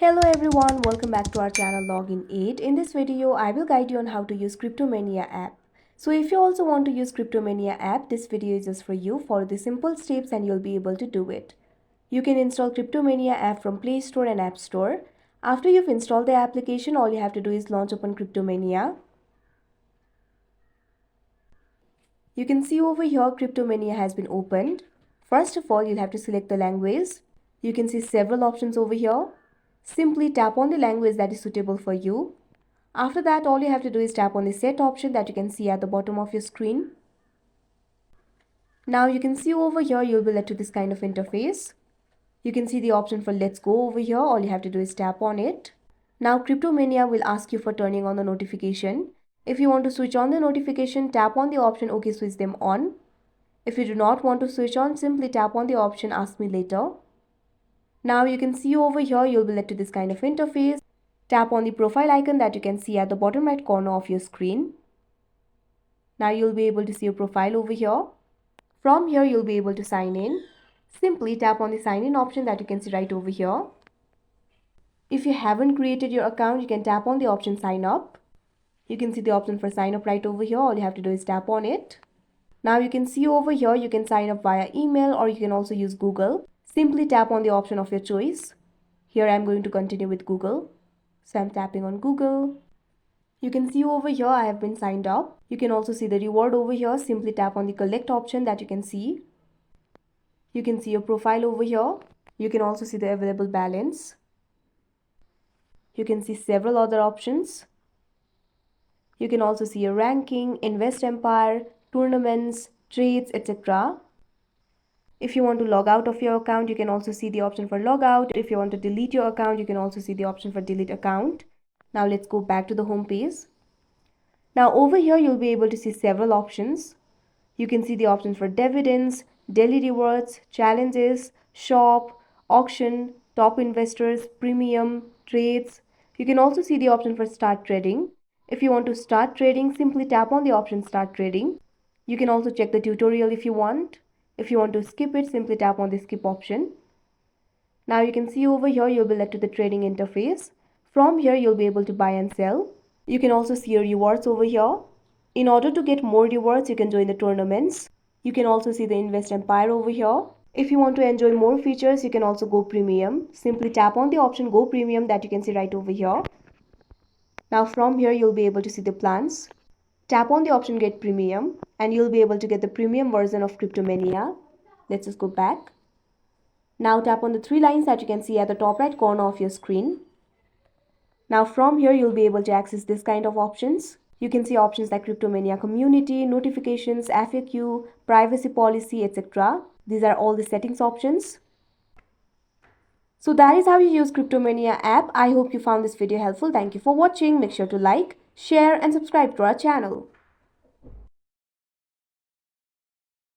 Hello everyone, welcome back to our channel Login 8. In this video, I will guide you on how to use Cryptomania app. So if you also want to use Cryptomania app, this video is just for you. Follow the simple steps and you'll be able to do it. You can install Cryptomania app from Play Store and App Store. After you've installed the application, all you have to do is launch open Cryptomania. You can see over here Cryptomania has been opened. First of all, you'll have to select the language. You can see several options over here. Simply tap on the language that is suitable for you. After that, all you have to do is tap on the set option that you can see at the bottom of your screen. Now you can see over here you'll be led to this kind of interface. You can see the option for let's go over here. All you have to do is tap on it. Now Cryptomania will ask you for turning on the notification. If you want to switch on the notification, tap on the option OK, switch them on. If you do not want to switch on, simply tap on the option ask me later. Now you can see over here you'll be led to this kind of interface. Tap on the profile icon that you can see at the bottom right corner of your screen. Now you'll be able to see your profile over here. From here you'll be able to sign in. Simply tap on the sign in option that you can see right over here. If you haven't created your account, you can tap on the option sign up. You can see the option for sign up right over here. All you have to do is tap on it. Now you can see over here you can sign up via email or you can also use Google. Simply tap on the option of your choice. Here I'm going to continue with Google. So I'm tapping on Google. You can see over here I have been signed up. You can also see the reward over here. Simply tap on the collect option that you can see. You can see your profile over here. You can also see the available balance. You can see several other options. You can also see your ranking, invest empire, tournaments, trades, etc. If you want to log out of your account, you can also see the option for log out. If you want to delete your account, you can also see the option for delete account. Now let's go back to the home page. Now over here, you'll be able to see several options. You can see the options for dividends, daily rewards, challenges, shop, auction, top investors, premium, trades. You can also see the option for start trading. If you want to start trading, simply tap on the option start trading. You can also check the tutorial if you want. If you want to skip it, simply tap on the skip option. Now you can see over here you'll be led to the trading interface. From here you'll be able to buy and sell. You can also see your rewards over here. In order to get more rewards, you can join the tournaments. You can also see the invest empire over here. If you want to enjoy more features, you can also go premium. Simply tap on the option go premium that you can see right over here. Now from here you'll be able to see the plans. Tap on the option get premium and you'll be able to get the premium version of Cryptomania. Let's just go back. Now tap on the three lines that you can see at the top right corner of your screen. Now from here you'll be able to access this kind of options. You can see options like Cryptomania community, notifications, FAQ, privacy policy, etc. These are all the settings options. So that is how you use Cryptomania app. I hope you found this video helpful. Thank you for watching. Make sure to like, share and subscribe to our channel.